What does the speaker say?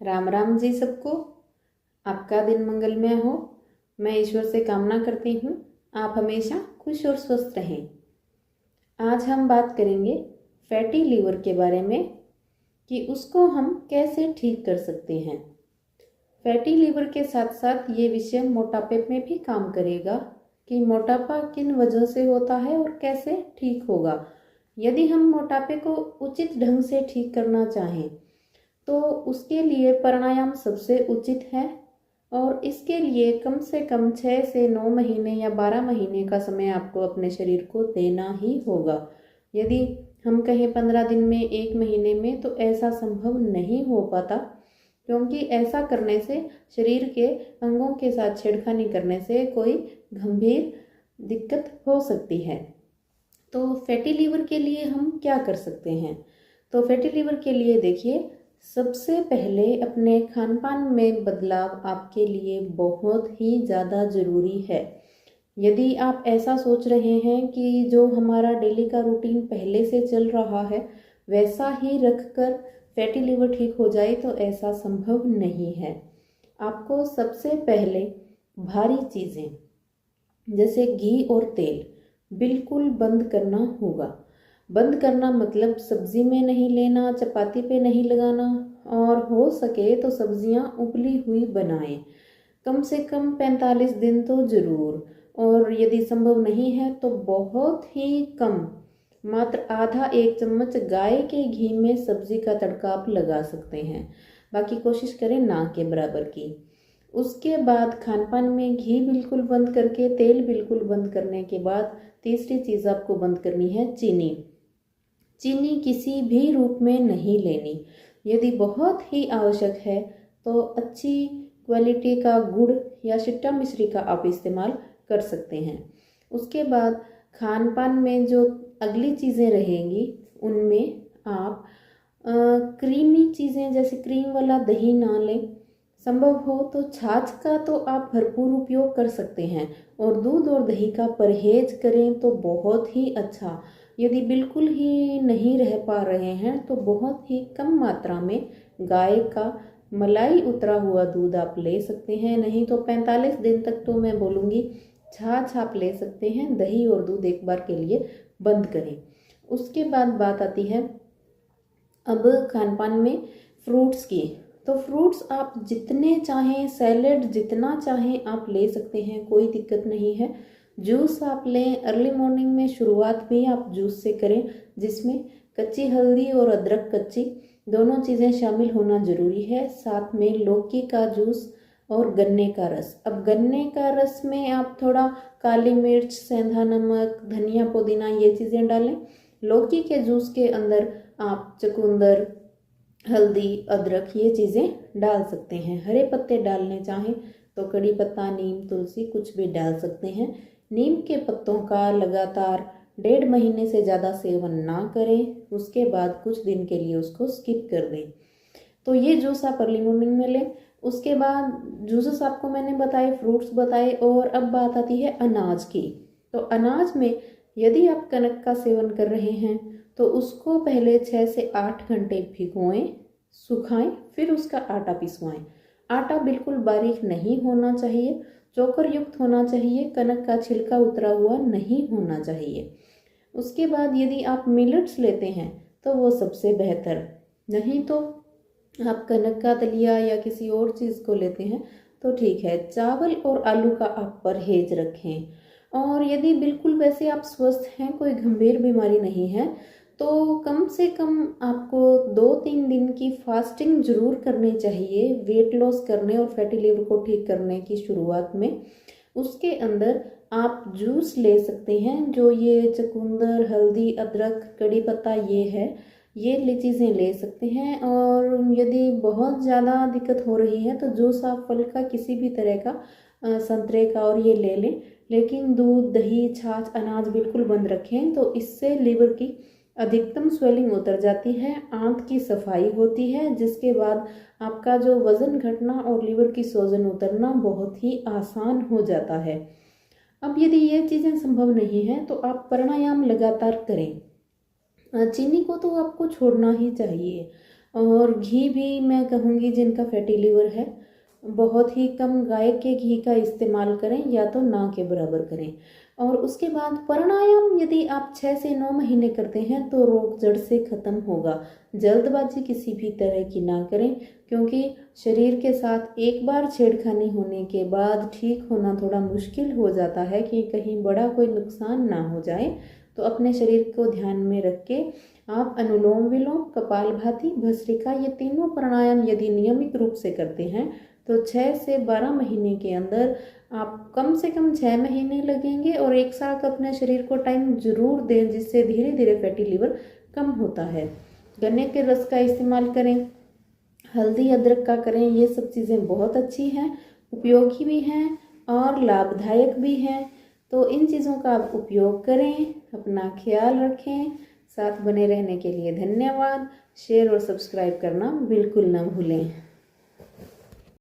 राम राम जी सबको। आपका दिन मंगलमय हो। मैं ईश्वर से कामना करती हूँ आप हमेशा खुश और स्वस्थ रहें। आज हम बात करेंगे फैटी लीवर के बारे में कि उसको हम कैसे ठीक कर सकते हैं। फैटी लीवर के साथ साथ ये विषय मोटापे में भी काम करेगा कि मोटापा किन वजह से होता है और कैसे ठीक होगा। यदि हम मोटापे को उचित ढंग से ठीक करना चाहें तो उसके लिए प्राणायाम सबसे उचित है और इसके लिए कम से कम 6 से 9 महीने या 12 महीने का समय आपको अपने शरीर को देना ही होगा। यदि हम कहें 15 दिन में, 1 महीने में, तो ऐसा संभव नहीं हो पाता, क्योंकि ऐसा करने से शरीर के अंगों के साथ छेड़खानी करने से कोई गंभीर दिक्कत हो सकती है। तो फैटी लीवर के लिए हम क्या कर सकते हैं? तो फैटी लीवर के लिए देखिए, सबसे पहले अपने खान पान में बदलाव आपके लिए बहुत ही ज़्यादा ज़रूरी है। यदि आप ऐसा सोच रहे हैं कि जो हमारा डेली का रूटीन पहले से चल रहा है वैसा ही रखकर फैटी लीवर ठीक हो जाए, तो ऐसा संभव नहीं है। आपको सबसे पहले भारी चीज़ें जैसे घी और तेल बिल्कुल बंद करना होगा। बंद करना मतलब सब्जी में नहीं लेना, चपाती पे नहीं लगाना, और हो सके तो सब्जियां उबली हुई बनाएं। कम से कम 45 दिन तो ज़रूर, और यदि संभव नहीं है तो बहुत ही कम, मात्र आधा 1 चम्मच गाय के घी में सब्जी का तड़का आप लगा सकते हैं। बाकी कोशिश करें ना के बराबर की। उसके बाद खान पान में घी बिल्कुल बंद करके, तेल बिल्कुल बंद करने के बाद तीसरी चीज़ आपको बंद करनी है चीनी। चीनी किसी भी रूप में नहीं लेनी। यदि बहुत ही आवश्यक है तो अच्छी क्वालिटी का गुड़ या शिट्टा मिश्री का आप इस्तेमाल कर सकते हैं। उसके बाद खान पान में जो अगली चीज़ें रहेंगी उनमें आप क्रीमी चीज़ें जैसे क्रीम वाला दही ना लें। संभव हो तो छाछ का तो आप भरपूर उपयोग कर सकते हैं, और दूध और दही का परहेज करें तो बहुत ही अच्छा। यदि बिल्कुल ही नहीं रह पा रहे हैं तो बहुत ही कम मात्रा में गाय का मलाई उतरा हुआ दूध आप ले सकते हैं। नहीं तो 45 दिन तक तो मैं बोलूँगी छाछ आप ले सकते हैं। दही और दूध एक बार के लिए बंद करें। उसके बाद बात आती है अब खान पान में फ्रूट्स की। तो फ्रूट्स आप जितने चाहें, सैलेड जितना चाहें आप ले सकते हैं, कोई दिक्कत नहीं है। जूस आप लें, अर्ली मॉर्निंग में शुरुआत भी आप जूस से करें, जिसमें कच्ची हल्दी और अदरक कच्ची दोनों चीज़ें शामिल होना ज़रूरी है। साथ में लौकी का जूस और गन्ने का रस। अब गन्ने का रस में आप थोड़ा काली मिर्च, सेंधा नमक, धनिया, पुदीना ये चीज़ें डालें। लौकी के जूस के अंदर आप चुकंदर, हल्दी, अदरक ये चीज़ें डाल सकते हैं। हरे पत्ते डालने चाहें तो कड़ी पत्ता, नीम, तुलसी कुछ भी डाल सकते हैं। नीम के पत्तों का लगातार 1.5 महीने से ज़्यादा सेवन ना करें। उसके बाद कुछ दिन के लिए उसको स्किप कर दें। तो ये जूस आप अर्ली मॉर्निंग में लें। उसके बाद जूसेस आपको मैंने बताए, फ्रूट्स बताए, और अब बात आती है अनाज की। तो अनाज में यदि आप कनक का सेवन कर रहे हैं तो उसको पहले 6 से 8 घंटे भिगोएं, सुखाएं, फिर उसका आटा पिसवाएं। आटा बिल्कुल बारीक नहीं होना चाहिए, चोकर युक्त होना चाहिए, कनक का छिलका उतरा हुआ नहीं होना चाहिए। उसके बाद यदि आप मिलेट्स लेते हैं तो वो सबसे बेहतर। नहीं तो आप कनक का दलिया या किसी और चीज़ को लेते हैं तो ठीक है। चावल और आलू का आप परहेज रखें। और यदि बिल्कुल वैसे आप स्वस्थ हैं, कोई गंभीर बीमारी नहीं है, तो कम से कम आपको 2-3 दिन की फास्टिंग जरूर करनी चाहिए वेट लॉस करने और फैटी लिवर को ठीक करने की शुरुआत में। उसके अंदर आप जूस ले सकते हैं, जो ये चुकंदर, हल्दी, अदरक, कड़ी पत्ता ये चीज़ें ले सकते हैं। और यदि बहुत ज़्यादा दिक्कत हो रही है तो जूस आप फल का किसी भी तरह का, संतरे का, और ये ले लें। लेकिन दूध, दही, छाछ, अनाज बिल्कुल बंद रखें। तो इससे लीवर की अधिकतम स्वेलिंग उतर जाती है, आंत की सफाई होती है, जिसके बाद आपका जो वज़न घटना और लीवर की सोजन उतरना बहुत ही आसान हो जाता है। अब यदि ये चीज़ें संभव नहीं है तो आप प्राणायाम लगातार करें। चीनी को तो आपको छोड़ना ही चाहिए। और घी भी मैं कहूँगी जिनका फैटी लीवर है बहुत ही कम गाय के घी का इस्तेमाल करें या तो ना के बराबर करें। और उसके बाद प्राणायाम यदि आप 6 से 9 महीने करते हैं तो रोग जड़ से खत्म होगा। जल्दबाजी किसी भी तरह की ना करें, क्योंकि शरीर के साथ एक बार छेड़खानी होने के बाद ठीक होना थोड़ा मुश्किल हो जाता है कि कहीं बड़ा कोई नुकसान ना हो जाए। तो अपने शरीर को ध्यान में रख के आप अनुलोम विलोम, कपालभाति, भस्त्रिका ये तीनों प्राणायाम यदि नियमित रूप से करते हैं तो 6 से 12 महीने के अंदर आप कम से कम 6 महीने लगेंगे और 1 साल का अपने शरीर को टाइम जरूर दें, जिससे धीरे धीरे फैटी लीवर कम होता है। गन्ने के रस का इस्तेमाल करें, हल्दी अदरक का करें, ये सब चीज़ें बहुत अच्छी हैं, उपयोगी भी हैं और लाभदायक भी हैं। तो इन चीज़ों का आप उपयोग करें, अपना ख्याल रखें। साथ बने रहने के लिए धन्यवाद। शेयर और सब्सक्राइब करना बिल्कुल ना भूलें।